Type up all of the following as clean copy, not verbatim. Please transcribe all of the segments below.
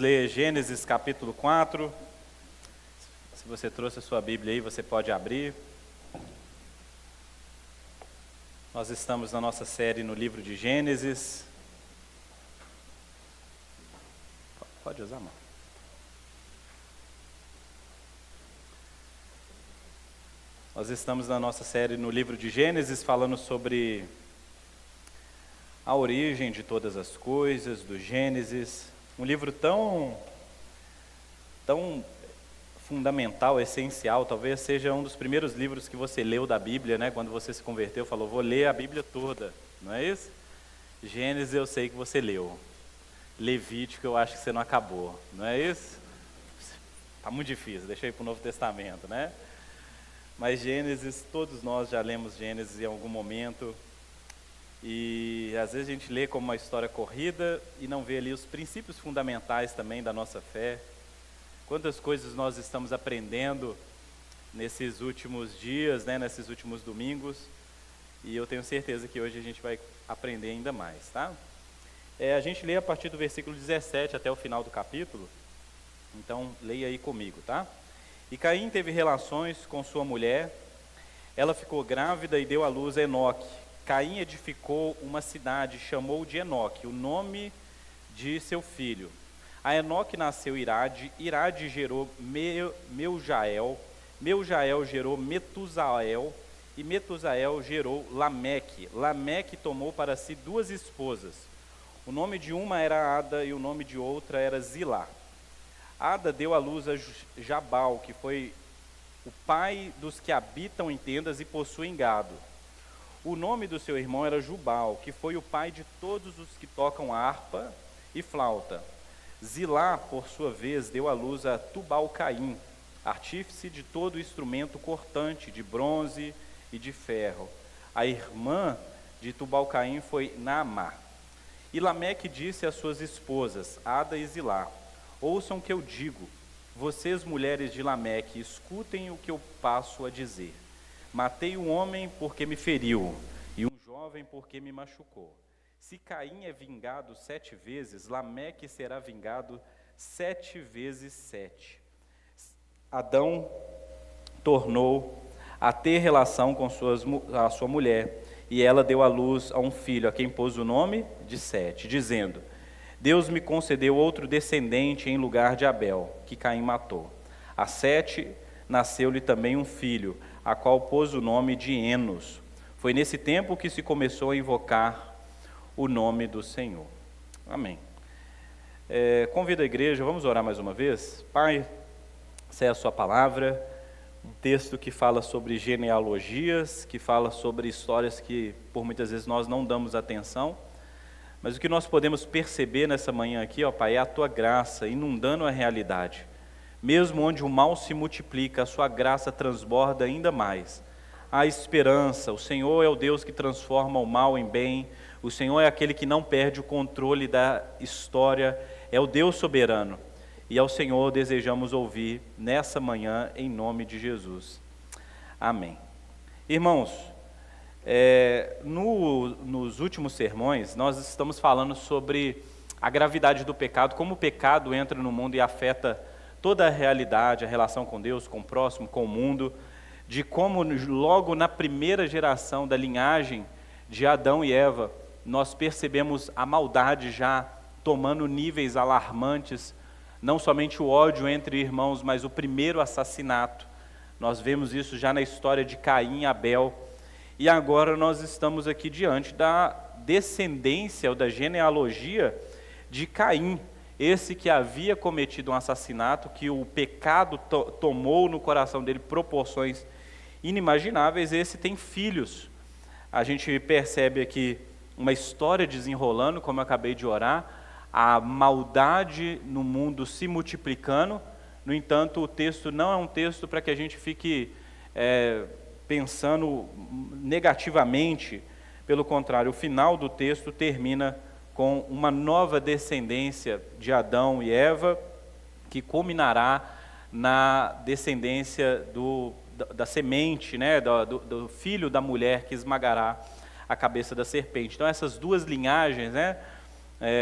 ler Gênesis capítulo 4. Se você trouxe a sua Bíblia aí, você pode abrir. Nós estamos na nossa série no livro de Gênesis. Pode usar, mano. Nós estamos na nossa série no livro de Gênesis, falando sobre a origem de todas as coisas, do Gênesis. Um livro tão fundamental, essencial, talvez seja um dos primeiros livros que você leu da Bíblia, né? Quando você se converteu, falou, vou ler a Bíblia toda, não é isso? Gênesis eu sei que você leu. Levítico eu acho que você não acabou, não é isso? Está muito difícil, deixa eu ir para o Novo Testamento, né? Mas Gênesis, todos nós já lemos Gênesis em algum momento. E às vezes a gente lê como uma história corrida e não vê ali os princípios fundamentais também da nossa fé. Quantas coisas nós estamos aprendendo nesses últimos dias, né, nesses últimos domingos, e eu tenho certeza que hoje a gente vai aprender ainda mais, tá? A gente lê a partir do versículo 17 até o final do capítulo, então leia aí comigo, tá? E Caim teve relações com sua mulher, ela ficou grávida e deu à luz a Enoque. Caim edificou uma cidade, chamou de Enoque, o nome de seu filho. A Enoque nasceu Irade, Irade gerou Meujael, Meujael gerou Metusael, e Metusael gerou Lameque. Lameque tomou para si duas esposas. O nome de uma era Ada e o nome de outra era Zilá. Ada deu à luz a Jabal, que foi o pai dos que habitam em tendas e possuem gado. O nome do seu irmão era Jubal, que foi o pai de todos os que tocam harpa e flauta. Zilá, por sua vez, deu à luz a Tubal-Caim, artífice de todo instrumento cortante, de bronze e de ferro. A irmã de Tubal-Caim foi Naamá. E Lameque disse às suas esposas, Ada e Zilá, ouçam o que eu digo, vocês mulheres de Lameque, escutem o que eu passo a dizer. Matei um homem porque me feriu, e um jovem porque me machucou. Se Caim é vingado 7 vezes, Lameque será vingado 7 vezes 7. Adão tornou a ter relação com a sua mulher, e ela deu à luz a um filho, a quem pôs o nome de Sete, dizendo, Deus me concedeu outro descendente em lugar de Abel, que Caim matou. A Sete nasceu-lhe também um filho, a qual pôs o nome de Enos. Foi nesse tempo que se começou a invocar o nome do Senhor. Amém. Convido a igreja, vamos orar mais uma vez? Pai, essa é a sua palavra, um texto que fala sobre genealogias, que fala sobre histórias que por muitas vezes nós não damos atenção, mas o que nós podemos perceber nessa manhã aqui, ó Pai, é a tua graça inundando a realidade. Mesmo onde o mal se multiplica, a sua graça transborda ainda mais. Há esperança, o Senhor é o Deus que transforma o mal em bem, o Senhor é aquele que não perde o controle da história, é o Deus soberano. E ao Senhor desejamos ouvir nessa manhã, em nome de Jesus. Amém. Irmãos, nos últimos sermões, nós estamos falando sobre a gravidade do pecado, como o pecado entra no mundo e afeta toda a realidade, a relação com Deus, com o próximo, com o mundo, de como logo na primeira geração da linhagem de Adão e Eva, nós percebemos a maldade já tomando níveis alarmantes, não somente o ódio entre irmãos, mas o primeiro assassinato. Nós vemos isso já na história de Caim e Abel, e agora nós estamos aqui diante da descendência ou da genealogia de Caim, esse que havia cometido um assassinato, que o pecado tomou no coração dele proporções inimagináveis, esse tem filhos. A gente percebe aqui uma história desenrolando, como eu acabei de orar, a maldade no mundo se multiplicando. No entanto, o texto não é um texto para que a gente fique pensando negativamente. Pelo contrário, o final do texto termina com uma nova descendência de Adão e Eva, que culminará na descendência da semente, né, do filho da mulher que esmagará a cabeça da serpente. Então essas duas linhagens, né,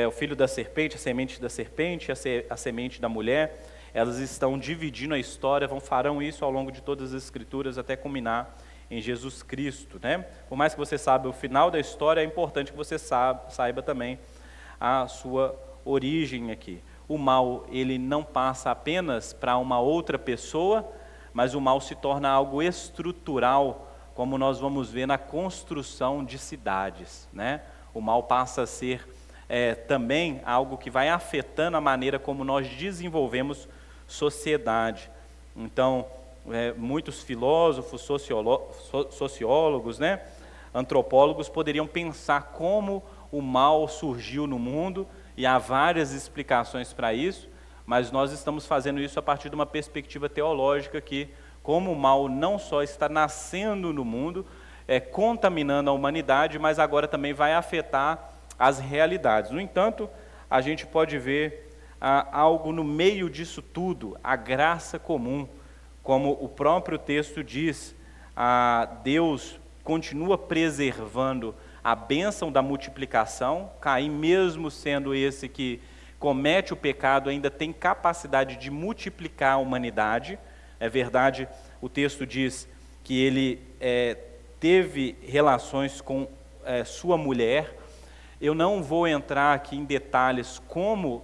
o filho da serpente, a semente da serpente, a semente da mulher, elas estão dividindo a história, farão isso ao longo de todas as escrituras até culminar em Jesus Cristo, né? Por mais que você saiba o final da história, é importante que você saiba também a sua origem aqui. O mal, ele não passa apenas para uma outra pessoa, mas o mal se torna algo estrutural, como nós vamos ver na construção de cidades, né? O mal passa a ser também algo que vai afetando a maneira como nós desenvolvemos sociedade. Então, muitos filósofos, sociólogos, né, antropólogos poderiam pensar como o mal surgiu no mundo, e há várias explicações para isso, mas nós estamos fazendo isso a partir de uma perspectiva teológica que, como o mal não só está nascendo no mundo, contaminando a humanidade, mas agora também vai afetar as realidades. No entanto, a gente pode ver algo no meio disso tudo, a graça comum, como o próprio texto diz, Deus continua preservando a bênção da multiplicação. Caim, mesmo sendo esse que comete o pecado, ainda tem capacidade de multiplicar a humanidade. É verdade, o texto diz que ele teve relações com sua mulher. Eu não vou entrar aqui em detalhes como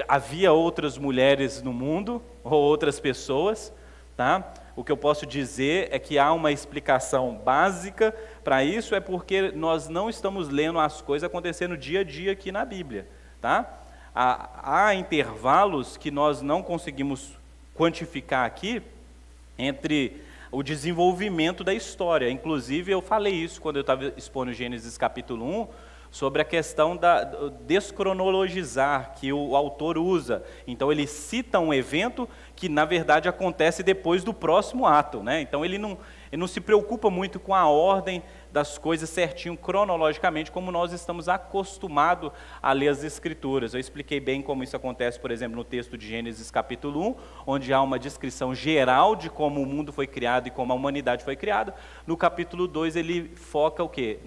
havia outras mulheres no mundo, ou outras pessoas, tá? O que eu posso dizer é que há uma explicação básica para isso, é porque nós não estamos lendo as coisas acontecendo dia a dia aqui na Bíblia, tá? Há intervalos que nós não conseguimos quantificar aqui entre o desenvolvimento da história. Inclusive, eu falei isso quando eu estava expondo Gênesis capítulo 1, sobre a questão da descronologizar, que o autor usa. Então, ele cita um evento que, na verdade, acontece depois do próximo ato, né? Então, ele não se preocupa muito com a ordem das coisas certinho, cronologicamente, como nós estamos acostumados a ler as Escrituras. Eu expliquei bem como isso acontece, por exemplo, no texto de Gênesis capítulo 1, onde há uma descrição geral de como o mundo foi criado e como a humanidade foi criada. No capítulo 2, ele foca o quê?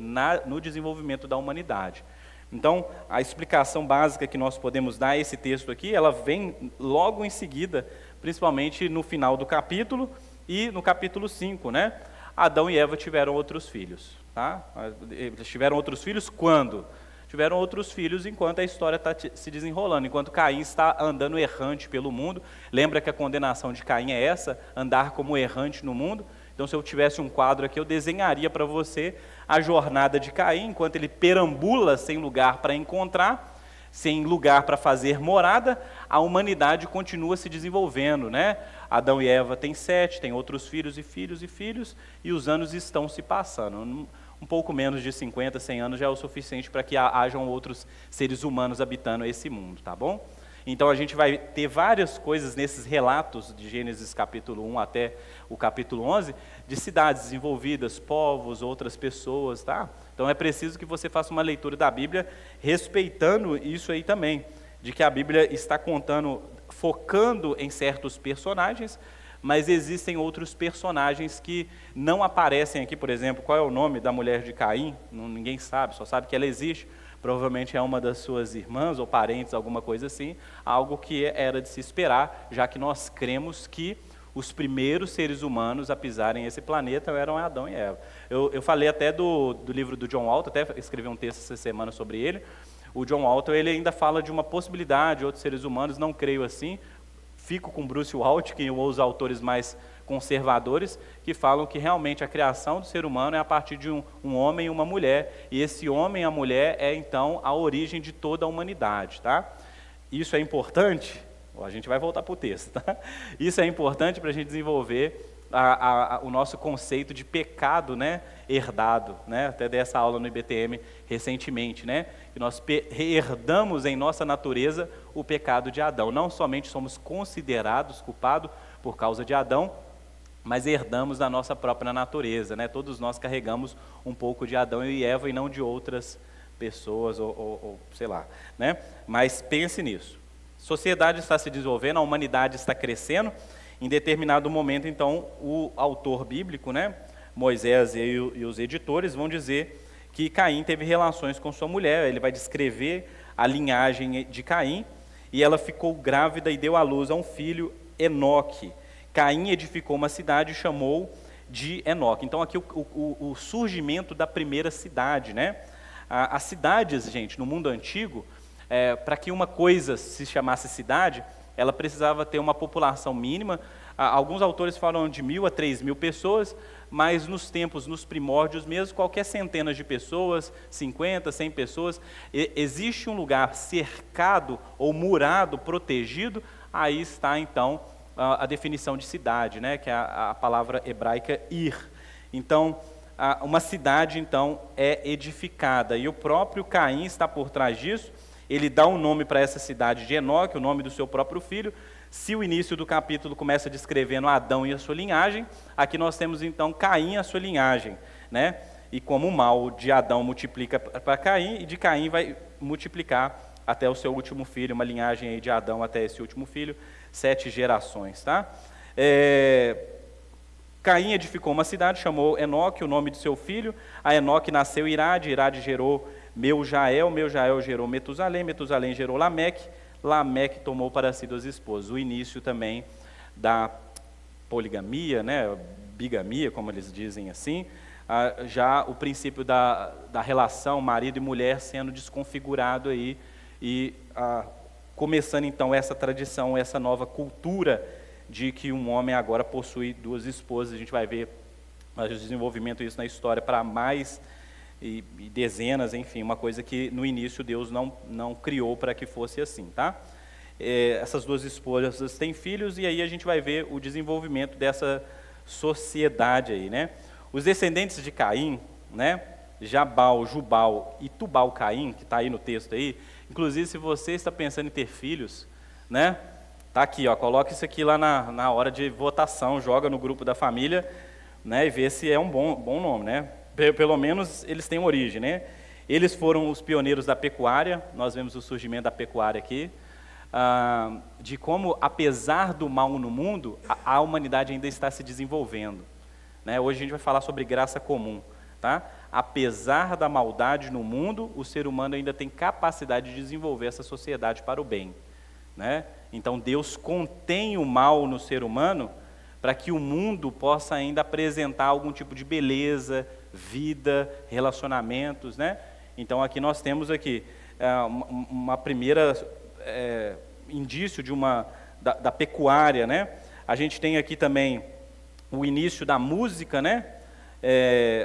No desenvolvimento da humanidade. Então, a explicação básica que nós podemos dar a esse texto aqui, ela vem logo em seguida, principalmente no final do capítulo e no capítulo 5, né? Adão e Eva tiveram outros filhos, tá? Eles tiveram outros filhos quando? Tiveram outros filhos enquanto a história está se desenrolando, enquanto Caim está andando errante pelo mundo. Lembra que a condenação de Caim é essa? Andar como errante no mundo. Então, se eu tivesse um quadro aqui, eu desenharia para você a jornada de Caim, enquanto ele perambula sem lugar para encontrar, sem lugar para fazer morada, a humanidade continua se desenvolvendo, né? Adão e Eva têm 7, têm outros filhos e filhos e filhos, e os anos estão se passando. Um pouco menos de 50, 100 anos já é o suficiente para que hajam outros seres humanos habitando esse mundo, tá bom? Então, a gente vai ter várias coisas nesses relatos de Gênesis capítulo 1 até o capítulo 11, de cidades desenvolvidas, povos, outras pessoas, tá? Então, é preciso que você faça uma leitura da Bíblia respeitando isso aí também, de que a Bíblia está focando em certos personagens, mas existem outros personagens que não aparecem aqui. Por exemplo, qual é o nome da mulher de Caim? Ninguém sabe, só sabe que ela existe. Provavelmente é uma das suas irmãs ou parentes, alguma coisa assim, algo que era de se esperar, já que nós cremos que os primeiros seres humanos a pisarem esse planeta eram Adão e Eva. Eu falei até do livro do John Walton, até escrevi um texto essa semana sobre ele. O John Walton, ele ainda fala de uma possibilidade de outros seres humanos, não creio assim. Fico com Bruce Waltke, ou os autores mais conservadores, que falam que realmente a criação do ser humano é a partir de um homem e uma mulher, e esse homem e a mulher é então a origem de toda a humanidade, tá? Isso é importante, a gente vai voltar para o texto, tá? Isso é importante para a gente desenvolver o nosso conceito de pecado, né, herdado, né? Até dei essa aula no IBTM recentemente, né? Que nós herdamos em nossa natureza o pecado de Adão. Não somente somos considerados culpados por causa de Adão, mas herdamos da nossa própria natureza, né? Todos nós carregamos um pouco de Adão e Eva e não de outras pessoas, ou sei lá, né? Mas pense nisso. A sociedade está se desenvolvendo, a humanidade está crescendo. Em determinado momento, então, o autor bíblico, né, Moisés e os editores vão dizer que Caim teve relações com sua mulher. Ele vai descrever a linhagem de Caim, e ela ficou grávida e deu à luz a um filho, Enoque. Caim edificou uma cidade e chamou de Enoque. Então aqui o surgimento da primeira cidade, né? As cidades, gente, no mundo antigo, para que uma coisa se chamasse cidade, ela precisava ter uma população mínima. Alguns autores falam de 1.000 a 3.000 pessoas, mas nos tempos, nos primórdios mesmo, qualquer centenas de pessoas, 50, 100 pessoas, existe um lugar cercado ou murado, protegido, aí está então a definição de cidade, né, que é a palavra hebraica ir. Então, uma cidade então é edificada, e o próprio Caim está por trás disso. Ele dá um nome para essa cidade de Enoque, o nome do seu próprio filho. Se o início do capítulo começa descrevendo Adão e a sua linhagem, aqui nós temos então Caim e a sua linhagem, né? E como o mal de Adão multiplica para Caim, e de Caim vai multiplicar até o seu último filho, uma linhagem aí de Adão até esse último filho, 7 gerações, tá? Caim edificou uma cidade, chamou Enoque, o nome de seu filho. A Enoque nasceu Irade, Irade gerou Meujael, Meujael gerou Metusalém, Metusalém gerou Lameque, Lameque tomou para si 2 esposas. O início também da poligamia, né, bigamia, como eles dizem assim, já o princípio da relação marido e mulher sendo desconfigurado aí, e começando então essa tradição, essa nova cultura de que um homem agora possui 2 esposas. A gente vai ver o desenvolvimento disso na história para mais e dezenas, enfim, uma coisa que no início Deus não criou para que fosse assim, tá? Essas 2 esposas têm filhos, e aí a gente vai ver o desenvolvimento dessa sociedade aí, né? Os descendentes de Caim, né? Jabal, Jubal e Tubal-Caim, que está aí no texto aí. Inclusive, se você está pensando em ter filhos, né? Tá aqui, ó, coloca isso aqui lá na hora de votação, joga no grupo da família, né? E vê se é um bom nome, né? Pelo menos eles têm origem, né? Eles foram os pioneiros da pecuária. Nós vemos o surgimento da pecuária aqui, de como, apesar do mal no mundo, a humanidade ainda está se desenvolvendo, né? Hoje a gente vai falar sobre graça comum, tá? Apesar da maldade no mundo, o ser humano ainda tem capacidade de desenvolver essa sociedade para o bem, né? Então Deus contém o mal no ser humano para que o mundo possa ainda apresentar algum tipo de beleza, vida, relacionamentos, né? Então aqui nós temos aqui uma primeira indício da pecuária, né? A gente tem aqui também o início da música, né?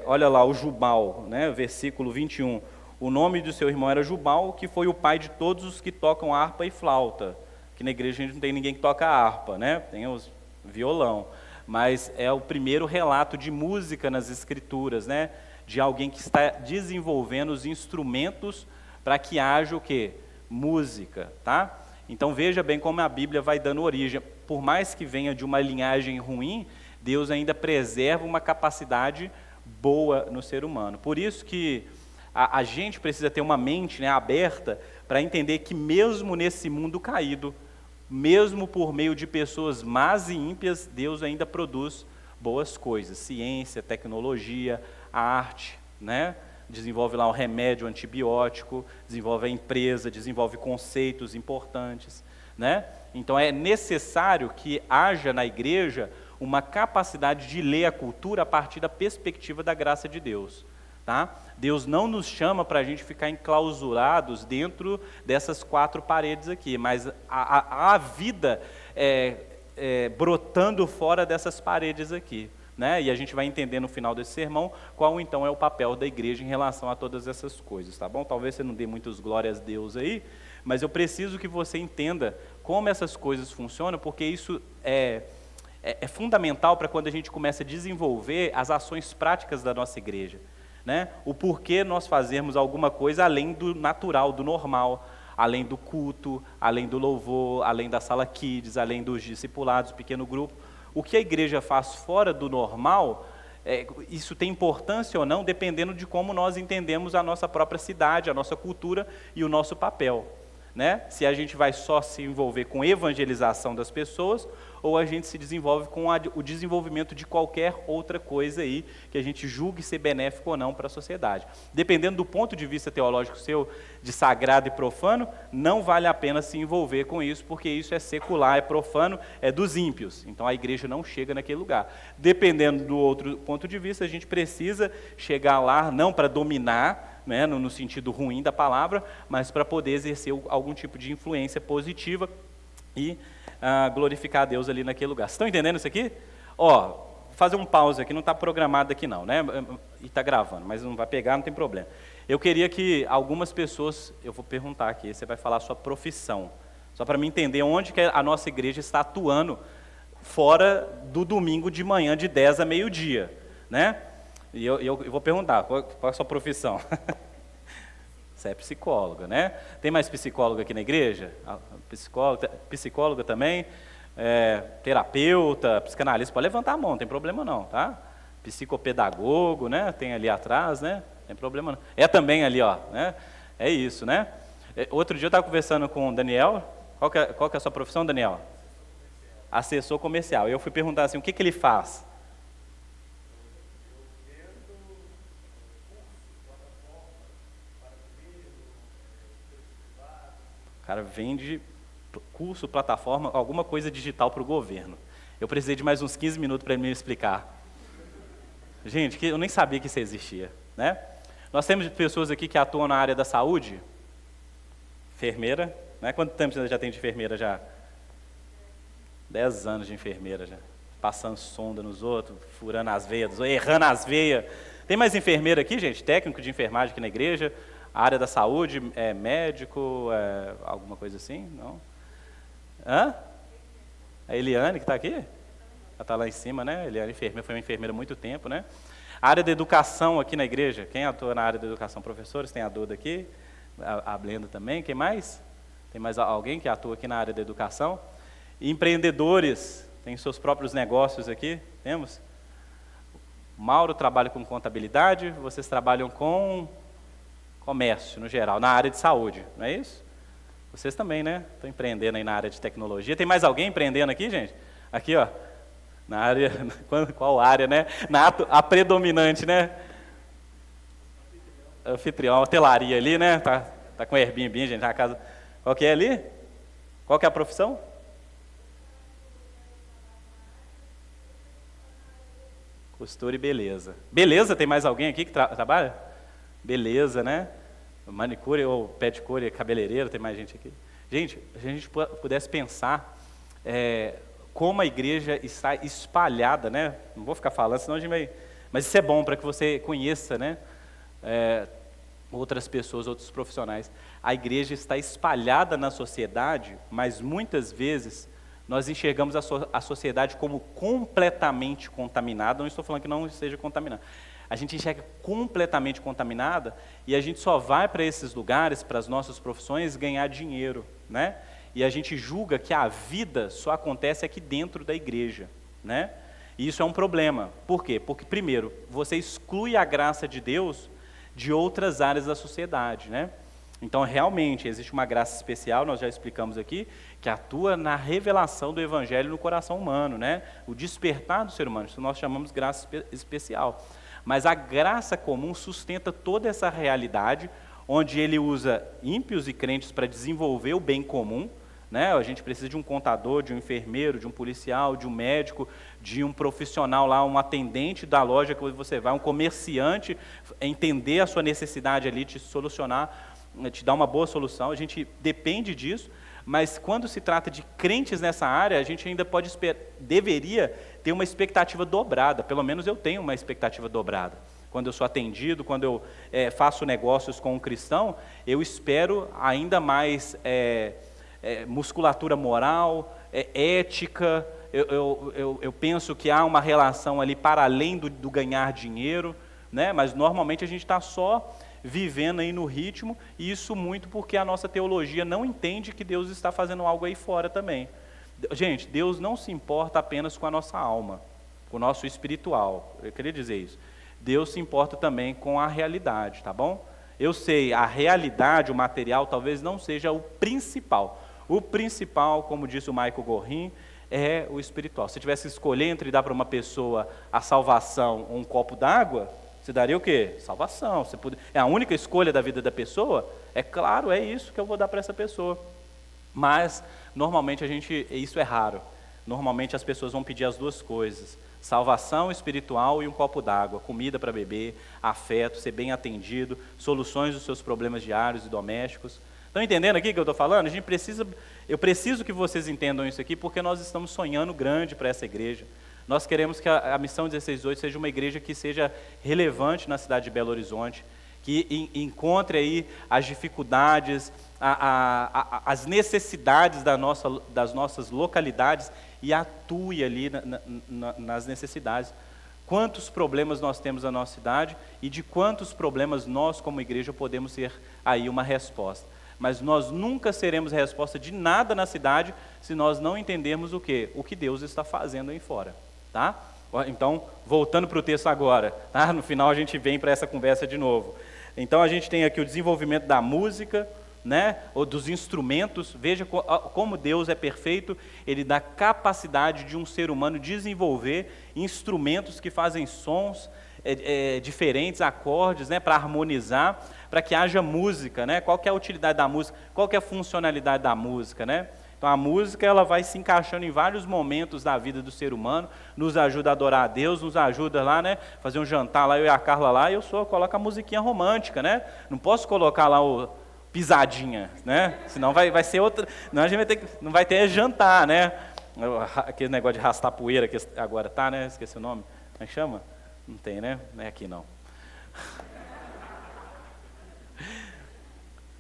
Olha lá, o Jubal, né? Versículo 21. O nome do seu irmão era Jubal, que foi o pai de todos os que tocam harpa e flauta. Aqui na igreja a gente não tem ninguém que toca harpa, né? Tem os violão. Mas é o primeiro relato de música nas Escrituras, né? De alguém que está desenvolvendo os instrumentos para que haja o quê? Música, tá? Então veja bem como a Bíblia vai dando origem. Por mais que venha de uma linhagem ruim, Deus ainda preserva uma capacidade boa no ser humano. Por isso que a gente precisa ter uma mente, né, aberta para entender que mesmo nesse mundo caído, mesmo por meio de pessoas más e ímpias, Deus ainda produz boas coisas. Ciência, tecnologia, a arte, né? Desenvolve lá o remédio antibiótico, desenvolve a empresa, desenvolve conceitos importantes, né? Então é necessário que haja na igreja uma capacidade de ler a cultura a partir da perspectiva da graça de Deus, tá? Deus não nos chama para a gente ficar enclausurados dentro dessas 4 paredes aqui, mas a vida brotando fora dessas paredes aqui, né? E a gente vai entender no final desse sermão qual então é o papel da igreja em relação a todas essas coisas, tá bom? Talvez você não dê muitos glórias a Deus aí, mas eu preciso que você entenda como essas coisas funcionam, porque isso é fundamental para quando a gente começa a desenvolver as ações práticas da nossa igreja, né? O porquê nós fazermos alguma coisa além do natural, do normal, além do culto, além do louvor, além da sala kids, além dos discipulados, pequeno grupo. O que a igreja faz fora do normal, isso tem importância ou não, dependendo de como nós entendemos a nossa própria cidade, a nossa cultura e o nosso papel, né? Se a gente vai só se envolver com evangelização das pessoas, ou a gente se desenvolve com o desenvolvimento de qualquer outra coisa aí, que a gente julgue ser benéfico ou não para a sociedade. Dependendo do ponto de vista teológico seu, de sagrado e profano, não vale a pena se envolver com isso, porque isso é secular, é profano, é dos ímpios. Então a igreja não chega naquele lugar. Dependendo do outro ponto de vista, a gente precisa chegar lá, não para dominar, né, no sentido ruim da palavra, mas para poder exercer algum tipo de influência positiva e glorificar a Deus ali naquele lugar. Vocês estão entendendo isso aqui? Ó, fazer um pause aqui, não está programado aqui não, né? E está gravando, mas não vai pegar, não tem problema. Eu queria que algumas pessoas, eu vou perguntar aqui, você vai falar a sua profissão, só para mim entender onde que a nossa igreja está atuando fora do domingo de manhã de 10 a meio-dia, né? E eu vou perguntar, qual é a sua profissão? Você é psicóloga, né? Tem mais psicóloga aqui na igreja? Psicóloga também, terapeuta, psicanalista, pode levantar a mão, não tem problema não, tá? Psicopedagogo, né? Tem ali atrás, né? Não tem problema não. É também ali, ó, né? É isso, né? Outro dia eu estava conversando com o Daniel, qual que é a sua profissão, Daniel? Assessor comercial. Eu fui perguntar assim, o que ele faz? O cara vende curso, plataforma, alguma coisa digital para o governo. Eu precisei de mais uns 15 minutos para ele me explicar. Gente, eu nem sabia que isso existia, né? Nós temos pessoas aqui que atuam na área da saúde. Enfermeira, né? Quanto tempo você já tem de enfermeira já? 10 anos de enfermeira já. Passando sonda nos outros, furando as veias, errando as veias. Tem mais enfermeira aqui, gente? Técnico de enfermagem aqui na igreja? A área da saúde, médico, alguma coisa assim? Não? Hã? A Eliane que está aqui? Ela está lá em cima, né? Eliane, enfermeira, foi uma enfermeira há muito tempo, né? A área da educação aqui na igreja, quem atua na área da educação? Professores, tem a Duda aqui, a Blenda também, quem mais? Tem mais alguém que atua aqui na área da educação? Empreendedores, tem seus próprios negócios aqui, temos? Mauro trabalha com contabilidade, vocês trabalham com comércio, no geral, na área de saúde, não é isso? Vocês também, né? Estão empreendendo aí na área de tecnologia. Tem mais alguém empreendendo aqui, gente? Aqui, ó, na área, qual área, né? A predominante, né? Anfitrião, hotelaria ali, né? Tá com Airbnb, gente, na casa. Qual que é ali? Qual que é a profissão? Costura e beleza. Beleza, tem mais alguém aqui que trabalha? Beleza, né? Manicure ou pedicure, cabeleireiro, tem mais gente aqui. Gente, se a gente pudesse pensar como a igreja está espalhada, né? Não vou ficar falando, senão a gente vai... Mas isso é bom para que você conheça, né? Outras pessoas, outros profissionais. A igreja está espalhada na sociedade, mas muitas vezes nós enxergamos a sociedade como completamente contaminada. Não estou falando que não seja contaminada. A gente enxerga completamente contaminada e a gente só vai para esses lugares, para as nossas profissões, ganhar dinheiro, né? E a gente julga que a vida só acontece aqui dentro da igreja, né? E isso é um problema. Por quê? Porque, primeiro, você exclui a graça de Deus de outras áreas da sociedade, né? Então, realmente, existe uma graça especial, nós já explicamos aqui, que atua na revelação do Evangelho no coração humano, né? O despertar do ser humano, isso nós chamamos de graça especial. Mas a graça comum sustenta toda essa realidade, onde ele usa ímpios e crentes para desenvolver o bem comum, né? A gente precisa de um contador, de um enfermeiro, de um policial, de um médico, de um profissional lá, um atendente da loja que você vai, um comerciante, entender a sua necessidade ali, te solucionar, te dar uma boa solução. A gente depende disso, mas quando se trata de crentes nessa área, a gente ainda deveria ter uma expectativa dobrada, pelo menos eu tenho uma expectativa dobrada. Quando eu sou atendido, quando eu faço negócios com um cristão, eu espero ainda mais musculatura moral, ética, eu penso que há uma relação ali para além do ganhar dinheiro, né? Mas normalmente a gente está só vivendo aí no ritmo, e isso muito porque a nossa teologia não entende que Deus está fazendo algo aí fora também. Gente, Deus não se importa apenas com a nossa alma, com o nosso espiritual, eu queria dizer isso. Deus se importa também com a realidade, tá bom? Eu sei, a realidade, o material, talvez não seja o principal. O principal, como disse o Michael Gorin, é o espiritual. Se tivesse que escolher entre dar para uma pessoa a salvação ou um copo d'água, você daria o quê? Salvação. É a única escolha da vida da pessoa? É claro, é isso que eu vou dar para essa pessoa. Mas, normalmente, isso é raro. Normalmente as pessoas vão pedir as duas coisas: salvação espiritual e um copo d'água, comida para beber, afeto, ser bem atendido, soluções dos seus problemas diários e domésticos. Estão entendendo aqui o que eu estou falando? Eu preciso que vocês entendam isso aqui, porque nós estamos sonhando grande para essa igreja. Nós queremos que a Missão 16.8 seja uma igreja que seja relevante na cidade de Belo Horizonte, que encontre aí as dificuldades, as necessidades das nossas localidades e atue ali nas necessidades. Quantos problemas nós temos na nossa cidade e de quantos problemas nós, como igreja, podemos ser aí uma resposta. Mas nós nunca seremos resposta de nada na cidade se nós não entendermos o quê? O que Deus está fazendo aí fora, tá? Então, voltando para o texto agora, tá? No final a gente vem para essa conversa de novo. Então a gente tem aqui o desenvolvimento da música, né? Ou dos instrumentos. Veja como Deus é perfeito, Ele dá capacidade de um ser humano desenvolver instrumentos que fazem sons diferentes, acordes, né? Para harmonizar, para que haja música, né? Qual que é a utilidade da música? Qual que é a funcionalidade da música, né? Então a música, ela vai se encaixando em vários momentos da vida do ser humano, nos ajuda a adorar a Deus, nos ajuda lá, né, fazer um jantar lá, eu e a Carla lá, eu coloco a musiquinha romântica, né? Não posso colocar lá o pisadinha, né? Senão vai ser outra, não, a gente não vai ter jantar, né? Aquele negócio de arrastar poeira que agora tá, né? Esqueci o nome. Como é que chama? Não tem, né? Não é aqui não.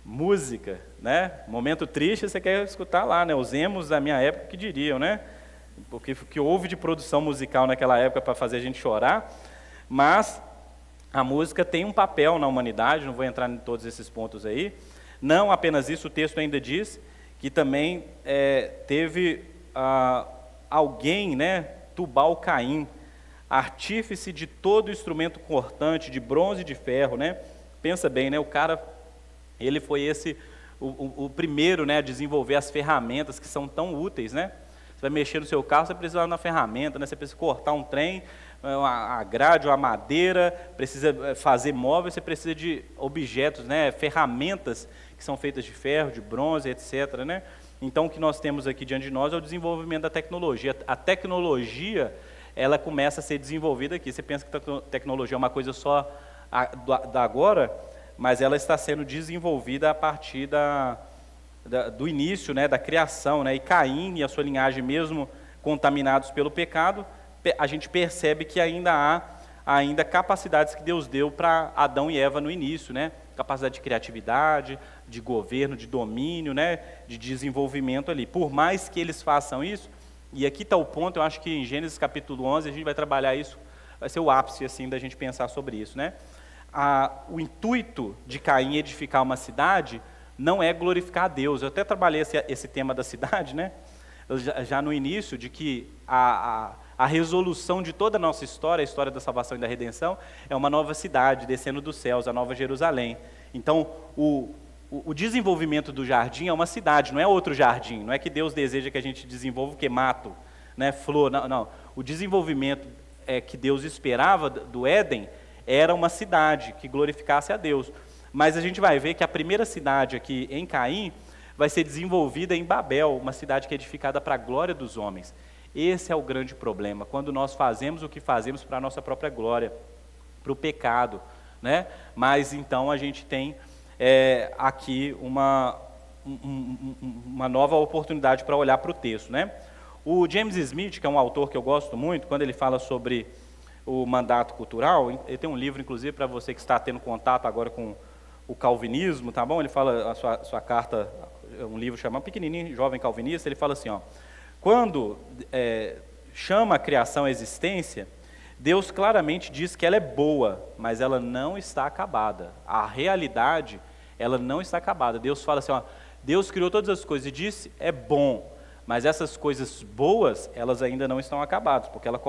Música, né? Momento triste, você quer escutar lá, né? Os emos da minha época que diriam, né? Porque que houve de produção musical naquela época para fazer a gente chorar, mas a música tem um papel na humanidade, não vou entrar em todos esses pontos aí. Não apenas isso, o texto ainda diz que também teve alguém, né? Tubal-Caim, artífice de todo instrumento cortante, de bronze e de ferro, né? Pensa bem, né? O cara, ele foi o primeiro, né, a desenvolver as ferramentas que são tão úteis, né? Você vai mexer no seu carro, você precisa de uma ferramenta, né? Você precisa cortar um trem, a grade, uma madeira, precisa fazer móveis, você precisa de objetos, né, ferramentas que são feitas de ferro, de bronze, etc., né? Então, o que nós temos aqui diante de nós é o desenvolvimento da tecnologia. A tecnologia, ela começa a ser desenvolvida aqui. Você pensa que a tecnologia é uma coisa só da agora, mas ela está sendo desenvolvida a partir do início, né, da criação, né, e Caim e a sua linhagem, mesmo contaminados pelo pecado, a gente percebe que ainda há capacidades que Deus deu para Adão e Eva no início, né, capacidade de criatividade, de governo, de domínio, né, de desenvolvimento ali. Por mais que eles façam isso, e aqui está o ponto, eu acho que em Gênesis capítulo 11 a gente vai trabalhar isso, vai ser o ápice assim, da gente pensar sobre isso, né? O intuito de Caim edificar uma cidade não é glorificar a Deus. Eu até trabalhei esse tema da cidade, né? Já no início, de que a resolução de toda a nossa história, a história da salvação e da redenção, é uma nova cidade descendo dos céus, a Nova Jerusalém. Então, o desenvolvimento do jardim é uma cidade, não é outro jardim. Não é que Deus deseja que a gente desenvolva o que? Mato, né? Flor, não. O desenvolvimento que Deus esperava do Éden era uma cidade que glorificasse a Deus. Mas a gente vai ver que a primeira cidade aqui em Caim vai ser desenvolvida em Babel, uma cidade que é edificada para a glória dos homens. Esse é o grande problema, quando nós fazemos o que fazemos para a nossa própria glória, para o pecado, né? Mas então a gente tem aqui uma nova oportunidade para olhar para o texto, né? O James Smith, que é um autor que eu gosto muito, quando ele fala sobre o mandato cultural, ele tem um livro, inclusive, para você que está tendo contato agora com o calvinismo, tá bom? Ele fala, a sua carta, um livro chamado Pequenininho, Jovem Calvinista, ele fala assim, ó, quando chama a criação à existência, Deus claramente diz que ela é boa, mas ela não está acabada. A realidade, ela não está acabada. Deus fala assim, ó, Deus criou todas as coisas e disse, é bom, mas essas coisas boas, elas ainda não estão acabadas, porque elas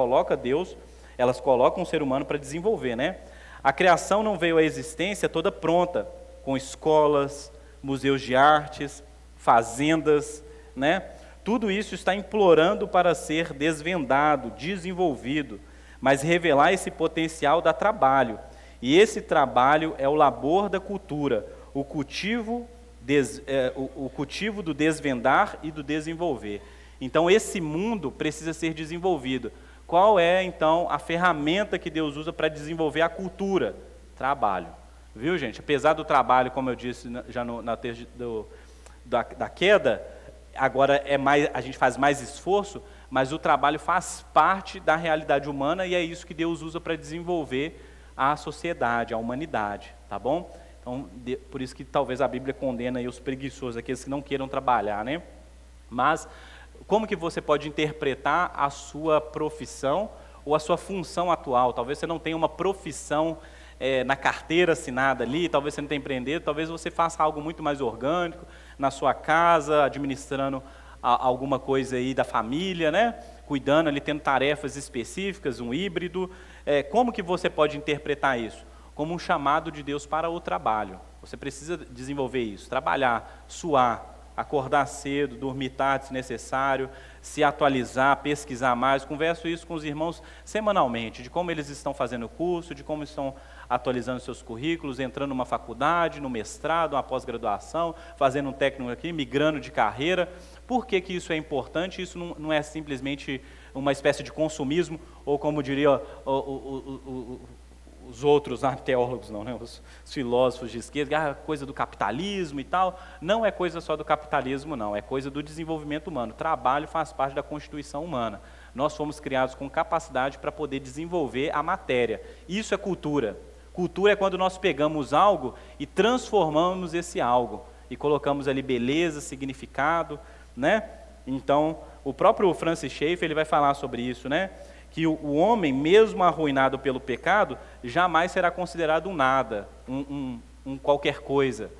colocam o ser humano para desenvolver, né? A criação não veio à existência toda pronta, com escolas, museus de artes, fazendas, né? Tudo isso está implorando para ser desvendado, desenvolvido, mas revelar esse potencial dá trabalho. E esse trabalho é o labor da cultura, o cultivo do desvendar e do desenvolver. Então, esse mundo precisa ser desenvolvido. Qual é, então, a ferramenta que Deus usa para desenvolver a cultura? Trabalho. Viu, gente? Apesar do trabalho, como eu disse já na texto da queda, agora a gente faz mais esforço, mas o trabalho faz parte da realidade humana e é isso que Deus usa para desenvolver a sociedade, a humanidade, tá bom? Então, por isso que talvez a Bíblia condena aí os preguiçosos, aqueles que não queiram trabalhar, né? Mas, como que você pode interpretar a sua profissão ou a sua função atual? Talvez você não tenha uma profissão na carteira assinada ali, talvez você não tenha empreendido, talvez você faça algo muito mais orgânico, na sua casa, administrando alguma coisa aí da família, né? Cuidando ali, tendo tarefas específicas, um híbrido. Como que você pode interpretar isso? Como um chamado de Deus para o trabalho. Você precisa desenvolver isso, trabalhar, suar, acordar cedo, dormir tarde se necessário, se atualizar, pesquisar mais. Converso isso com os irmãos semanalmente, de como eles estão fazendo o curso, de como estão atualizando seus currículos, entrando numa faculdade, no mestrado, uma pós-graduação, fazendo um técnico aqui, migrando de carreira. Por que que isso é importante? Isso não é simplesmente uma espécie de consumismo, ou como diria os outros teólogos, não, né? Os filósofos de esquerda, coisa do capitalismo e tal. Não é coisa só do capitalismo, não. É coisa do desenvolvimento humano. O trabalho faz parte da constituição humana. Nós fomos criados com capacidade para poder desenvolver a matéria. Isso é cultura. Cultura é quando nós pegamos algo e transformamos esse algo. E colocamos ali beleza, significado, né? Então, o próprio Francis Schaeffer, ele vai falar sobre isso, né? Que o homem, mesmo arruinado pelo pecado, jamais será considerado um nada, um qualquer coisa.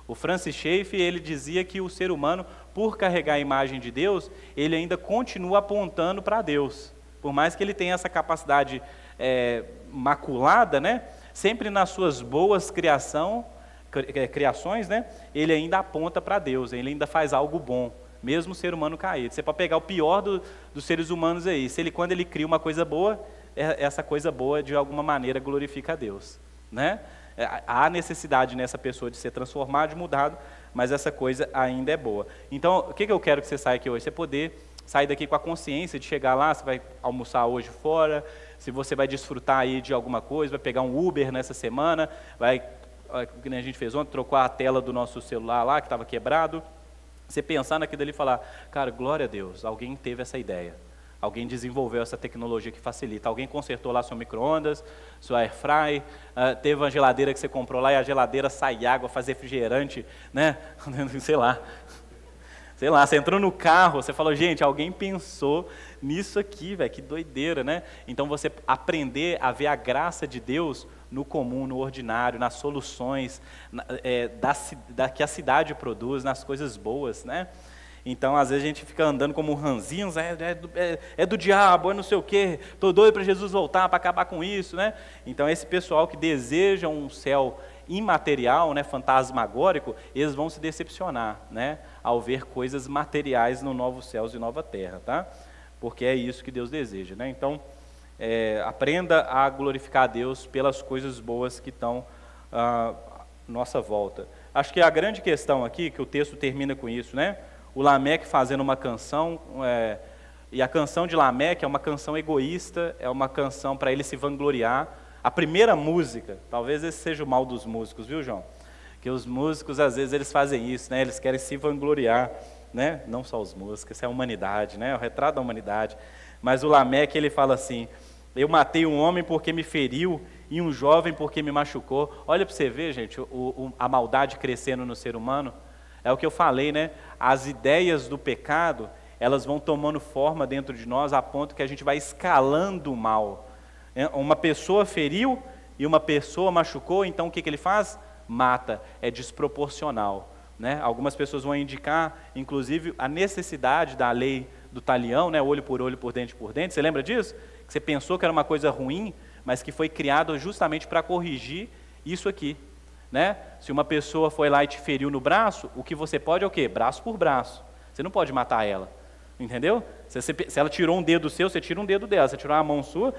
O Francis Schaeffer, ele dizia que o ser humano, por carregar a imagem de Deus, ele ainda continua apontando para Deus. Por mais que ele tenha essa capacidade maculada, né? Sempre nas suas boas criações, né? Ele ainda aponta para Deus, ele ainda faz algo bom. Mesmo o ser humano caído. Você pode pegar o pior dos seres humanos aí. Quando ele cria uma coisa boa, essa coisa boa, de alguma maneira, glorifica a Deus. Né? Há necessidade nessa pessoa de ser transformado, de mudado, mas essa coisa ainda é boa. Então, o que eu quero que você saia aqui hoje? Você poder sair daqui com a consciência de chegar lá, você vai almoçar hoje fora, se você vai desfrutar aí de alguma coisa, vai pegar um Uber nessa semana, que a gente fez ontem, trocou a tela do nosso celular lá, que estava quebrado. Você pensar naquilo ali e falar, cara, glória a Deus, alguém teve essa ideia, alguém desenvolveu essa tecnologia que facilita, alguém consertou lá seu micro-ondas, sua air fry, teve uma geladeira que você comprou lá e a geladeira sai água, faz refrigerante, né? Sei lá, você entrou no carro, você falou, gente, alguém pensou nisso aqui, velho, que doideira, né? Então você aprender a ver a graça de Deus no comum, no ordinário, nas soluções que a cidade produz, nas coisas boas, né? Então, às vezes, a gente fica andando como ranzinhos, é do diabo, é não sei o quê, estou doido para Jesus voltar, para acabar com isso, né? Então, esse pessoal que deseja um céu imaterial, né, fantasmagórico, eles vão se decepcionar, né, ao ver coisas materiais no novo céus e nova terra, tá? Porque é isso que Deus deseja, né? Então, aprenda a glorificar a Deus pelas coisas boas que estão à nossa volta. Acho que a grande questão aqui, que o texto termina com isso, né? O Lameque fazendo uma canção, e a canção de Lameque é uma canção egoísta, é uma canção para ele se vangloriar. A primeira música, talvez esse seja o mal dos músicos, viu, João? Que os músicos, às vezes, eles fazem isso, né? Eles querem se vangloriar, né? Não só os músicos, isso é a humanidade, né? O retrato da humanidade. Mas o Lameque, ele fala assim, eu matei um homem porque me feriu e um jovem porque me machucou. Olha para você ver, gente, a maldade crescendo no ser humano. É o que eu falei, né? As ideias do pecado, elas vão tomando forma dentro de nós a ponto que a gente vai escalando o mal. Uma pessoa feriu e uma pessoa machucou, então o que ele faz? Mata, é desproporcional. Né? Algumas pessoas vão indicar, inclusive, a necessidade da lei do talião, né? Olho por olho, por dente por dente. Você lembra disso? Que você pensou que era uma coisa ruim, mas que foi criado justamente para corrigir isso aqui. Né? Se uma pessoa foi lá e te feriu no braço, o que você pode é o quê? Braço por braço. Você não pode matar ela. Entendeu? Se ela tirou um dedo seu, você tira um dedo dela. Se tirou uma mão sua,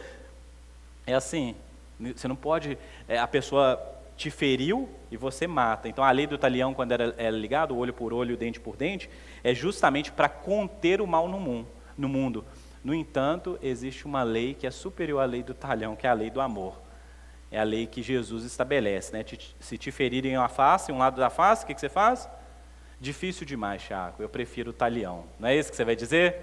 é assim, você não pode, a pessoa te feriu e você mata. Então a lei do talião, quando era ligado, olho por olho, dente por dente, é justamente para conter o mal no mundo. No entanto, existe uma lei que é superior à lei do talhão, que é a lei do amor. É a lei que Jesus estabelece, né? Se te ferirem a face, um lado da face, o que você faz? Difícil demais, Thiago, eu prefiro o talhão. Não é isso que você vai dizer?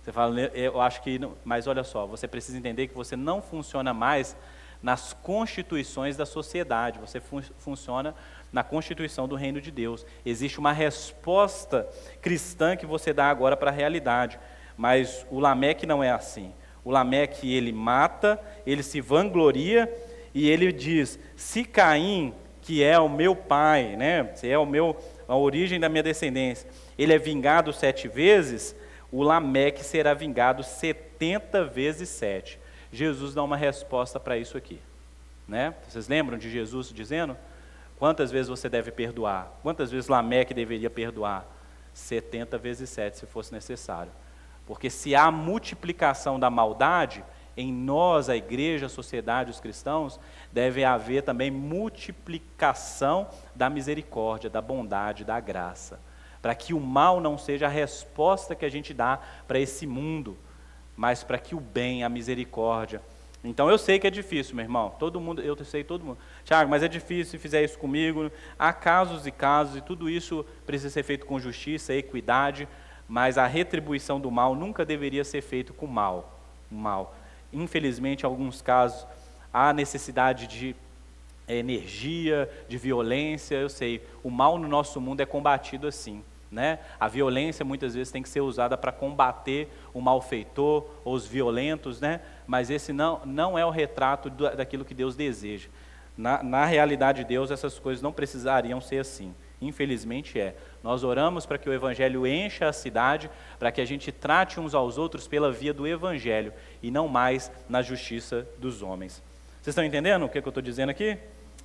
Você fala, eu acho que não, mas olha só, você precisa entender que você não funciona mais nas constituições da sociedade, você funciona na constituição do reino de Deus. Existe uma resposta cristã que você dá agora para a realidade, mas o Lameque não é assim. O Lameque, ele mata, ele se vangloria e ele diz, se Caim, que é o meu pai, né, se é a origem da minha descendência, ele é vingado 7 vezes, o Lameque será vingado 70 vezes 7. Jesus dá uma resposta para isso aqui, né? Vocês lembram de Jesus dizendo? Quantas vezes você deve perdoar? Quantas vezes Lameque deveria perdoar? 70 vezes 7, se fosse necessário. Porque se há multiplicação da maldade, em nós, a igreja, a sociedade, os cristãos, deve haver também multiplicação da misericórdia, da bondade, da graça. Para que o mal não seja a resposta que a gente dá para esse mundo, mas para que o bem, a misericórdia. Então eu sei que é difícil, meu irmão, todo mundo. Tiago, mas é difícil se fizer isso comigo. Há casos e casos, e tudo isso precisa ser feito com justiça, equidade, mas a retribuição do mal nunca deveria ser feito com mal. Infelizmente, em alguns casos, há necessidade de energia, de violência, eu sei, o mal no nosso mundo é combatido assim. Né? A violência muitas vezes tem que ser usada para combater o malfeitor ou os violentos, né? Mas esse não é o retrato daquilo que Deus deseja. Na realidade de Deus, essas coisas não precisariam ser assim. Infelizmente é. Nós oramos para que o Evangelho encha a cidade, para que a gente trate uns aos outros pela via do Evangelho e não mais na justiça dos homens. Vocês estão entendendo o que eu estou dizendo aqui?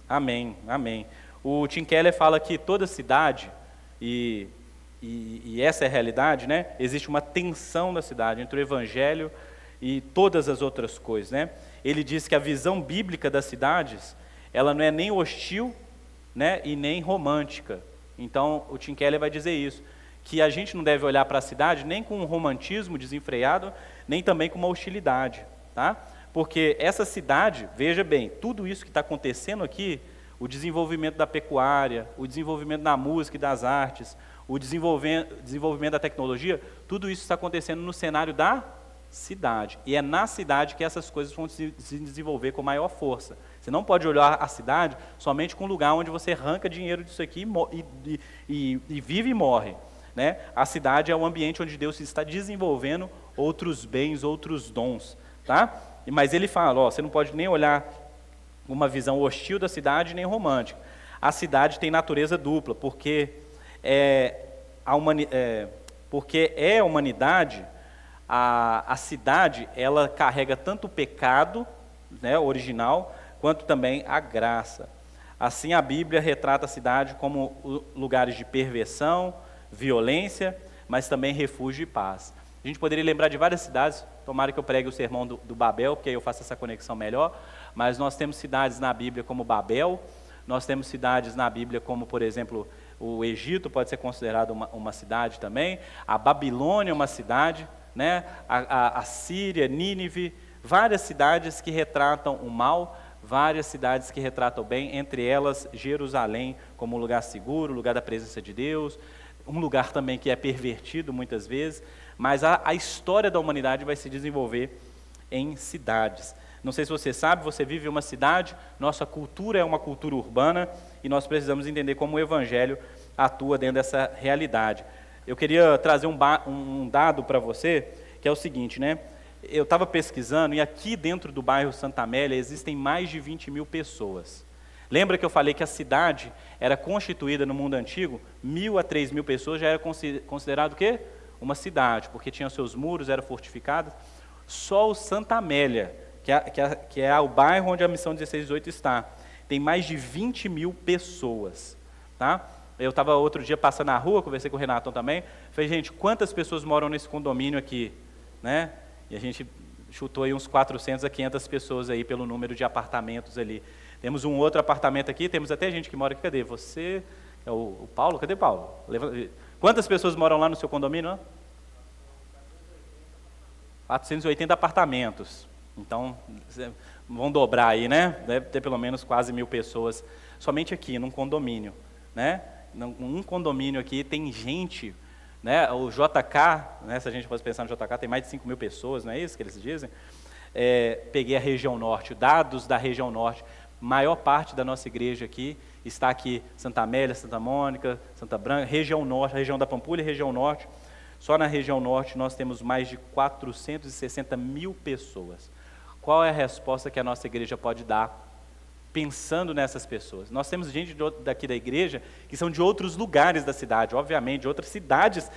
Amém, amém. O Tim Keller fala que toda cidade, e essa é a realidade, né? Existe uma tensão da cidade entre o Evangelho e todas as outras coisas, né? Ele diz que a visão bíblica das cidades, ela não é nem hostil, né, e nem romântica. Então, o Tim Keller vai dizer isso, que a gente não deve olhar para a cidade nem com um romantismo desenfreado, nem também com uma hostilidade, tá? Porque essa cidade, veja bem, tudo isso que está acontecendo aqui, o desenvolvimento da pecuária, o desenvolvimento da música e das artes, o desenvolvimento da tecnologia, tudo isso está acontecendo no cenário da cidade. E é na cidade que essas coisas vão se desenvolver com maior força. Você não pode olhar a cidade somente com um lugar onde você arranca dinheiro disso aqui e vive e morre. Né? A cidade é o ambiente onde Deus está desenvolvendo outros bens, outros dons. Tá? Mas ele fala, você não pode nem olhar uma visão hostil da cidade, nem romântica. A cidade tem natureza dupla, porque a humanidade, a cidade, ela carrega tanto o pecado, né, original, quanto também a graça. Assim, a Bíblia retrata a cidade como lugares de perversão, violência, mas também refúgio e paz. A gente poderia lembrar de várias cidades, tomara que eu pregue o sermão do Babel, porque aí eu faço essa conexão melhor, mas nós temos cidades na Bíblia como Babel, nós temos cidades na Bíblia como, por exemplo, o Egito pode ser considerado uma cidade também, a Babilônia é uma cidade, né? a Síria, Nínive, várias cidades que retratam o mal, várias cidades que retratam o bem, entre elas Jerusalém como um lugar seguro, lugar da presença de Deus, um lugar também que é pervertido muitas vezes, mas a história da humanidade vai se desenvolver em cidades. Não sei se você sabe, você vive em uma cidade, nossa cultura é uma cultura urbana e nós precisamos entender como o Evangelho atua dentro dessa realidade. Eu queria trazer um dado para você, que é o seguinte, né? Eu estava pesquisando e aqui dentro do bairro Santa Amélia existem mais de 20 mil pessoas. Lembra que eu falei que a cidade era constituída no mundo antigo, 1.000 a 3.000 pessoas já era considerado o quê? Uma cidade, porque tinha seus muros, era fortificada. Só o Santa Amélia, que é o bairro onde a missão 1618 está, tem mais de 20 mil pessoas. Tá? Eu estava outro dia passando na rua, conversei com o Renatão também, falei, gente, quantas pessoas moram nesse condomínio aqui, né? E a gente chutou aí uns 400 a 500 pessoas aí pelo número de apartamentos ali. Temos um outro apartamento aqui, temos até gente que mora aqui, cadê? Você, é o Paulo, cadê Paulo? Quantas pessoas moram lá no seu condomínio? Não? 480 apartamentos. Então, vão dobrar aí, né? Deve ter pelo menos quase 1000 pessoas, somente aqui, num condomínio, né? Num condomínio aqui tem gente, né? O JK, né? Se a gente fosse pensar no JK, tem mais de 5.000 pessoas, não é isso que eles dizem? Peguei a região norte, dados da região norte, maior parte da nossa igreja aqui está aqui, Santa Amélia, Santa Mônica, Santa Branca, região norte, região da Pampulha e região norte. Só na região norte nós temos mais de 460.000 pessoas. Qual é a resposta que a nossa igreja pode dar pensando nessas pessoas? Nós temos gente daqui da igreja que são de outros lugares da cidade, obviamente, de outras cidades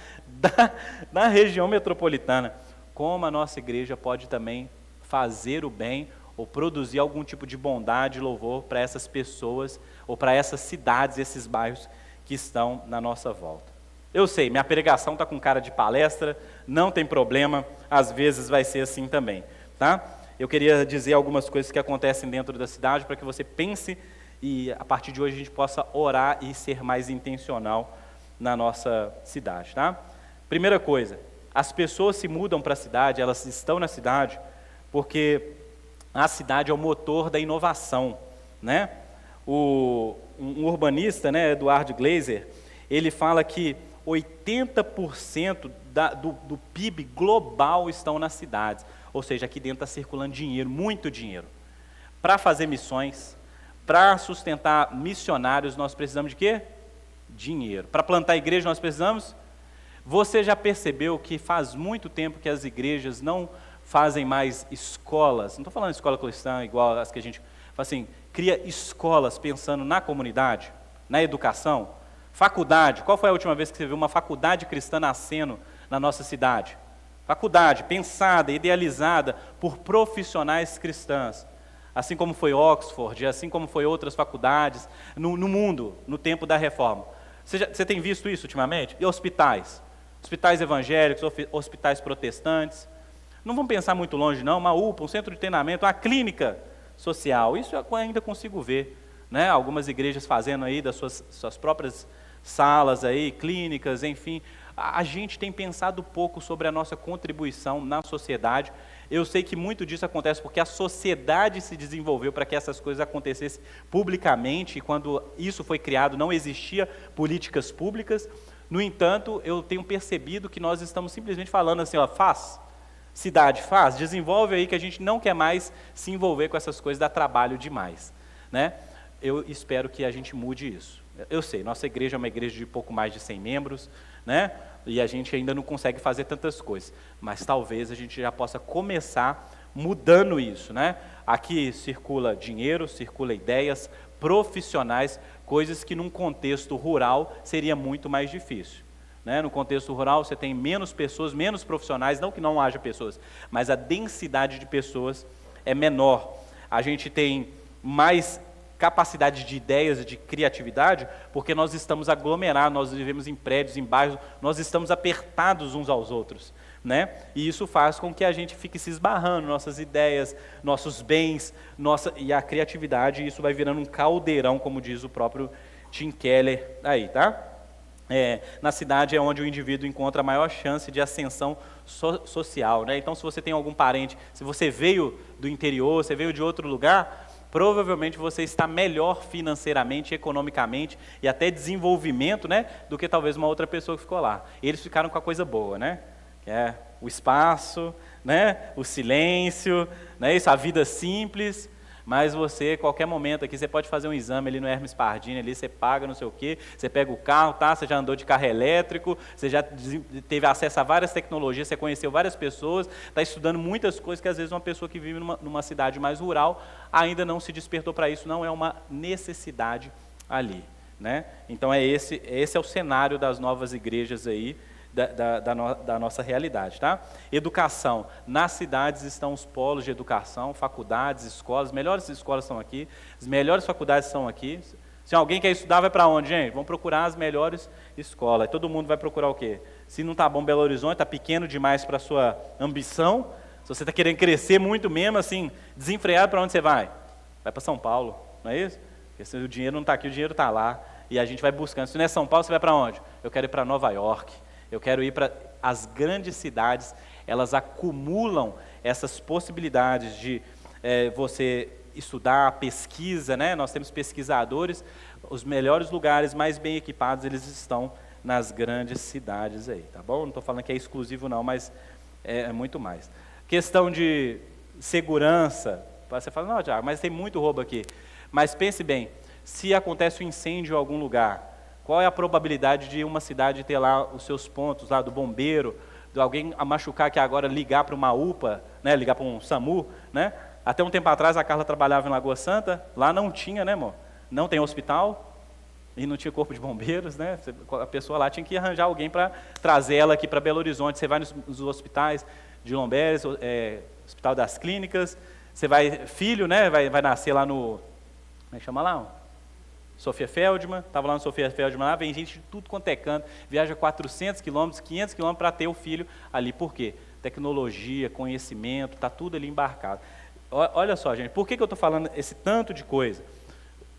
da região metropolitana. Como a nossa igreja pode também fazer o bem ou produzir algum tipo de bondade e louvor para essas pessoas ou para essas cidades, esses bairros que estão na nossa volta. Eu sei, minha pregação está com cara de palestra, não tem problema, às vezes vai ser assim também, tá? Eu queria dizer algumas coisas que acontecem dentro da cidade para que você pense e a partir de hoje a gente possa orar e ser mais intencional na nossa cidade, tá? Primeira coisa, as pessoas se mudam para a cidade, elas estão na cidade porque a cidade é o motor da inovação, né? Um urbanista, né, Eduardo Glaser, ele fala que 80% do PIB global estão nas cidades. Ou seja, aqui dentro está circulando dinheiro, muito dinheiro. Para fazer missões, para sustentar missionários, nós precisamos de quê? Dinheiro. Para plantar igreja, nós precisamos? Você já percebeu que faz muito tempo que as igrejas não fazem mais escolas? Não estou falando de escola cristã igual as que a gente fala assim, cria escolas pensando na comunidade, na educação. Faculdade, qual foi a última vez que você viu uma faculdade cristã nascendo na nossa cidade? Faculdade pensada, idealizada por profissionais cristãs, assim como foi Oxford, assim como foi outras faculdades no mundo, no tempo da reforma. Você tem visto isso ultimamente? E hospitais? Hospitais evangélicos, hospitais protestantes. Não vamos pensar muito longe não, uma UPA, um centro de treinamento, uma clínica social, isso eu ainda consigo ver, né? Algumas igrejas fazendo aí das suas próprias salas aí, clínicas, enfim. A gente tem pensado pouco sobre a nossa contribuição na sociedade. Eu sei que muito disso acontece porque a sociedade se desenvolveu para que essas coisas acontecessem publicamente, e quando isso foi criado não existia políticas públicas. No entanto, eu tenho percebido que nós estamos simplesmente falando assim, ó, faz, cidade faz, desenvolve aí que a gente não quer mais se envolver com essas coisas, dá trabalho demais, né? Eu espero que a gente mude isso. Eu sei, nossa igreja é uma igreja de pouco mais de 100 membros, né? E a gente ainda não consegue fazer tantas coisas, mas talvez a gente já possa começar mudando isso, né? Aqui circula dinheiro, circula ideias, profissionais, coisas que num contexto rural seria muito mais difícil, né? No contexto rural você tem menos pessoas, menos profissionais, não que não haja pessoas, mas a densidade de pessoas é menor. A gente tem mais capacidade de ideias, de criatividade, porque nós estamos aglomerados, nós vivemos em prédios, em bairros, nós estamos apertados uns aos outros, né? E isso faz com que a gente fique se esbarrando, nossas ideias, nossos bens, e a criatividade, isso vai virando um caldeirão, como diz o próprio Tim Keller aí, tá? Na cidade é onde o indivíduo encontra a maior chance de ascensão social, né? Então, se você tem algum parente, se você veio do interior, você veio de outro lugar, provavelmente você está melhor financeiramente, economicamente e até desenvolvimento, né, do que talvez uma outra pessoa que ficou lá. Eles ficaram com a coisa boa, né? Que é o espaço, né, o silêncio, né, isso, a vida simples. Mas você, qualquer momento aqui, você pode fazer um exame ali no Hermes Pardini, ali, você paga não sei o quê, você pega o carro, tá? Você já andou de carro elétrico, você já teve acesso a várias tecnologias, você conheceu várias pessoas, está estudando muitas coisas que às vezes uma pessoa que vive numa cidade mais rural ainda não se despertou para isso, não é uma necessidade ali, né? Então esse é o cenário das novas igrejas aí, da nossa realidade, tá? Educação. Nas cidades estão os polos de educação, faculdades, escolas, as melhores escolas estão aqui, as melhores faculdades estão aqui. Se alguém quer estudar, vai para onde, gente? Vamos procurar as melhores escolas. Todo mundo vai procurar o quê? Se não está bom Belo Horizonte, está pequeno demais para a sua ambição, se você está querendo crescer muito mesmo, assim, desenfreado, para onde você vai? Vai para São Paulo, não é isso? Porque se o dinheiro não está aqui, o dinheiro está lá. E a gente vai buscando. Se não é São Paulo, você vai para onde? Eu quero ir para Nova York. Eu quero ir para as grandes cidades. Elas acumulam essas possibilidades de você estudar, pesquisa, né? Nós temos pesquisadores. Os melhores lugares, mais bem equipados, eles estão nas grandes cidades aí, tá bom? Não estou falando que é exclusivo não, mas é muito mais. Questão de segurança. Você fala, não, Tiago, mas tem muito roubo aqui. Mas pense bem, se acontece um incêndio em algum lugar, qual é a probabilidade de uma cidade ter lá os seus pontos, lá do bombeiro, de alguém a machucar que agora ligar para uma UPA, né, ligar para um SAMU, né? Até um tempo atrás a Carla trabalhava em Lagoa Santa, lá não tinha, né, amor? Não tem hospital e não tinha corpo de bombeiros, né? A pessoa lá tinha que arranjar alguém para trazer ela aqui para Belo Horizonte. Você vai nos hospitais de Lomberes, Hospital das Clínicas, você vai, filho, né, vai nascer lá no, como é que chama lá? Sofia Feldman, estava lá no Sofia Feldman, lá vem gente de tudo quanto é canto, viaja 400 quilômetros, 500 quilômetros para ter o filho ali. Por quê? Tecnologia, conhecimento, está tudo ali embarcado. Olha só, gente, por que eu estou falando esse tanto de coisa?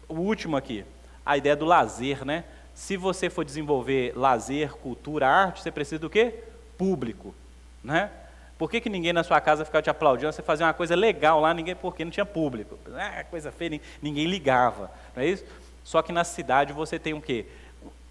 O último aqui, a ideia do lazer, né? Se você for desenvolver lazer, cultura, arte, você precisa do quê? Público, né? Por que ninguém na sua casa ficava te aplaudindo? Você fazia uma coisa legal lá, porque não tinha público. Coisa feia, ninguém ligava, não é isso? Só que na cidade você tem o quê?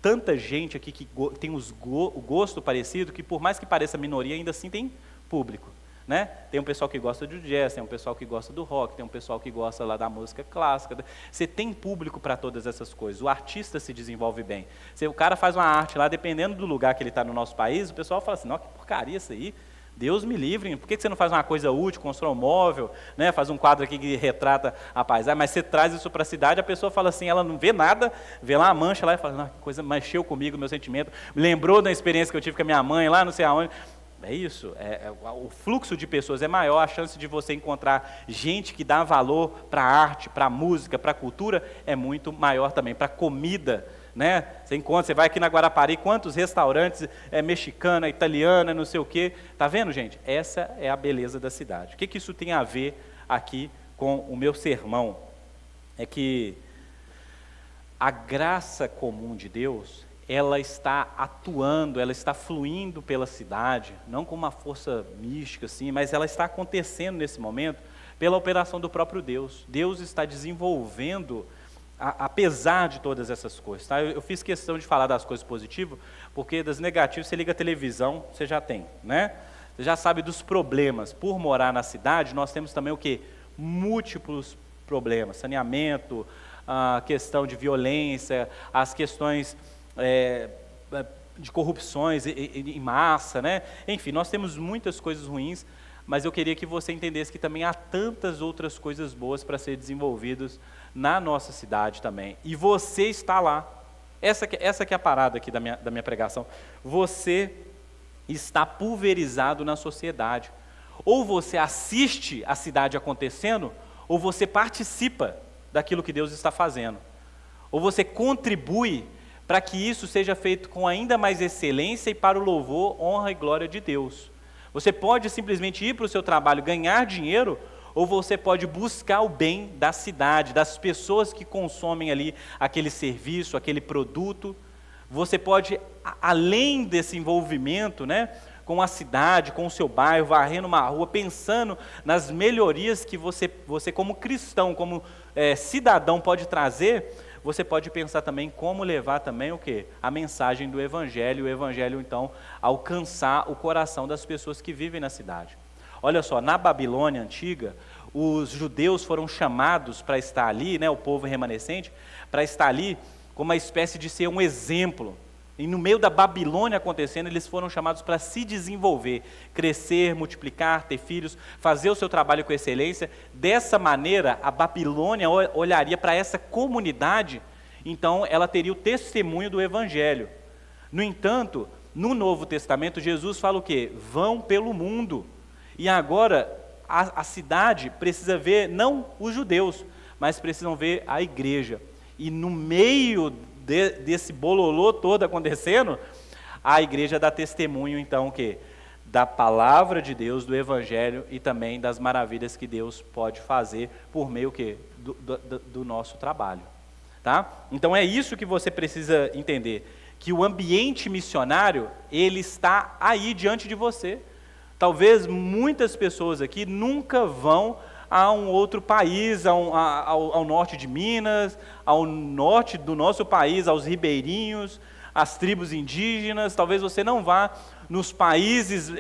Tanta gente aqui que tem o gosto parecido, que por mais que pareça minoria, ainda assim tem público, né? Tem um pessoal que gosta de jazz, tem um pessoal que gosta do rock, tem um pessoal que gosta lá da música clássica. Você tem público para todas essas coisas. O artista se desenvolve bem. Se o cara faz uma arte lá, dependendo do lugar que ele está no nosso país, o pessoal fala assim, não, que porcaria isso aí. Deus me livre, por que você não faz uma coisa útil, constrói um móvel, né? Faz um quadro aqui que retrata a paisagem, mas você traz isso para a cidade, a pessoa fala assim, ela não vê nada, vê lá a mancha lá e fala, não, que coisa mexeu comigo, meu sentimento, me lembrou da experiência que eu tive com a minha mãe lá, não sei aonde. É isso, o fluxo de pessoas é maior, a chance de você encontrar gente que dá valor para a arte, para a música, para a cultura, é muito maior também, para a comida, né? Você vai aqui na Guarapari, quantos restaurantes mexicana, italiana, não sei o quê. Está vendo, gente? Essa é a beleza da cidade. O que isso tem a ver aqui com o meu sermão? É que a graça comum de Deus, ela está atuando, ela está fluindo pela cidade, não com uma força mística, assim, mas ela está acontecendo nesse momento pela operação do próprio Deus. Deus está desenvolvendo apesar de todas essas coisas, tá? Eu fiz questão de falar das coisas positivas, porque das negativas, você liga a televisão, você já tem, né? Você já sabe dos problemas. Por morar na cidade, nós temos também o quê? Múltiplos problemas, saneamento, a questão de violência, as questões de corrupções em massa, né? Enfim, nós temos muitas coisas ruins, mas eu queria que você entendesse que também há tantas outras coisas boas para ser desenvolvidas na nossa cidade também. E você está lá. Essa que é a parada aqui da minha pregação. Você está pulverizado na sociedade. Ou você assiste a cidade acontecendo, ou você participa daquilo que Deus está fazendo. Ou você contribui para que isso seja feito com ainda mais excelência e para o louvor, honra e glória de Deus. Você pode simplesmente ir para o seu trabalho, ganhar dinheiro, ou você pode buscar o bem da cidade, das pessoas que consomem ali aquele serviço, aquele produto. Você pode, além desse envolvimento, né, com a cidade, com o seu bairro, varrendo uma rua, pensando nas melhorias que você como cristão, como cidadão pode trazer, você pode pensar também como levar também o quê? A mensagem do Evangelho, o Evangelho então alcançar o coração das pessoas que vivem na cidade. Olha só, na Babilônia antiga, os judeus foram chamados para estar ali, né, o povo remanescente, para estar ali como uma espécie de ser um exemplo. E no meio da Babilônia acontecendo, eles foram chamados para se desenvolver, crescer, multiplicar, ter filhos, fazer o seu trabalho com excelência. Dessa maneira, a Babilônia olharia para essa comunidade, então ela teria o testemunho do Evangelho. No entanto, no Novo Testamento, Jesus fala o quê? Vão pelo mundo. E agora, a cidade precisa ver, não os judeus, mas precisam ver a igreja. E no meio desse bololô todo acontecendo, a igreja dá testemunho, então, o quê? Da palavra de Deus, do Evangelho e também das maravilhas que Deus pode fazer por meio o quê? Do nosso trabalho. Tá? Então é isso que você precisa entender, que o ambiente missionário, ele está aí diante de você. Talvez muitas pessoas aqui nunca vão a um outro país, ao norte de Minas, ao norte do nosso país, aos ribeirinhos, às tribos indígenas. Talvez você não vá nos países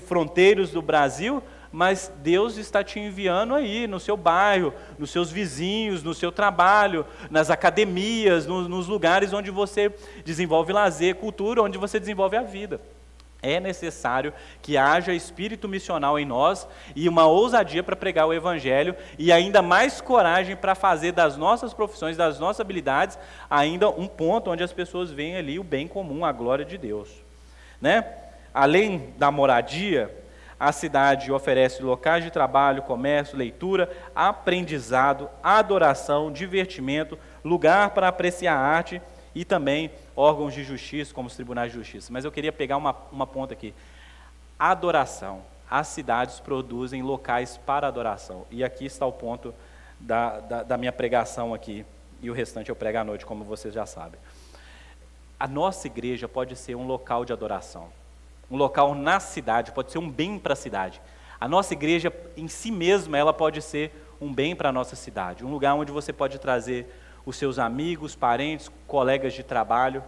fronteiros do Brasil, mas Deus está te enviando aí, no seu bairro, nos seus vizinhos, no seu trabalho, nas academias, nos lugares onde você desenvolve lazer, cultura, onde você desenvolve a vida. É necessário que haja espírito missional em nós e uma ousadia para pregar o Evangelho e ainda mais coragem para fazer das nossas profissões, das nossas habilidades, ainda um ponto onde as pessoas veem ali o bem comum, a glória de Deus. Né? Além da moradia, a cidade oferece locais de trabalho, comércio, leitura, aprendizado, adoração, divertimento, lugar para apreciar a arte e também órgãos de justiça, como os tribunais de justiça. Mas eu queria pegar uma ponta aqui. Adoração. As cidades produzem locais para adoração. E aqui está o ponto da minha pregação aqui. E o restante eu prego à noite, como vocês já sabem. A nossa igreja pode ser um local de adoração. Um local na cidade, pode ser um bem para a cidade. A nossa igreja em si mesma, ela pode ser um bem para a nossa cidade. Um lugar onde você pode trazer os seus amigos, parentes, colegas de trabalho,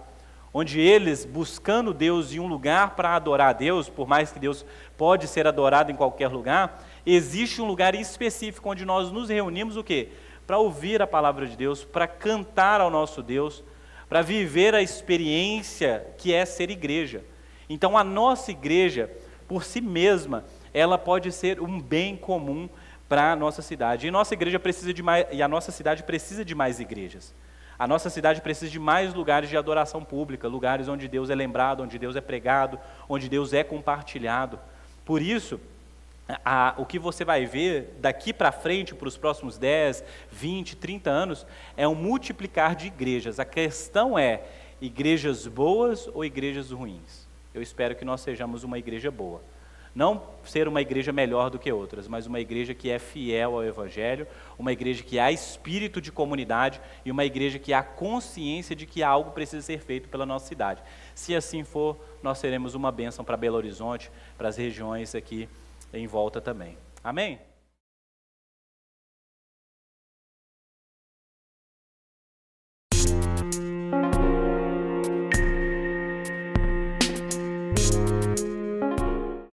onde eles, buscando Deus em um lugar para adorar a Deus, por mais que Deus pode ser adorado em qualquer lugar, existe um lugar específico onde nós nos reunimos, o quê? Para ouvir a palavra de Deus, para cantar ao nosso Deus, para viver a experiência que é ser igreja. Então a nossa igreja, por si mesma, ela pode ser um bem comum para a nossa cidade. E nossa igreja precisa de mais, e a nossa cidade precisa de mais igrejas. A nossa cidade precisa de mais lugares de adoração pública, lugares onde Deus é lembrado, onde Deus é pregado, onde Deus é compartilhado. Por isso, o que você vai ver daqui para frente, para os próximos 10, 20, 30 anos, é um multiplicar de igrejas. A questão é, igrejas boas ou igrejas ruins? Eu espero que nós sejamos uma igreja boa. Não ser uma igreja melhor do que outras, mas uma igreja que é fiel ao Evangelho, uma igreja que há espírito de comunidade e uma igreja que há consciência de que algo precisa ser feito pela nossa cidade. Se assim for, nós seremos uma bênção para Belo Horizonte, para as regiões aqui em volta também. Amém?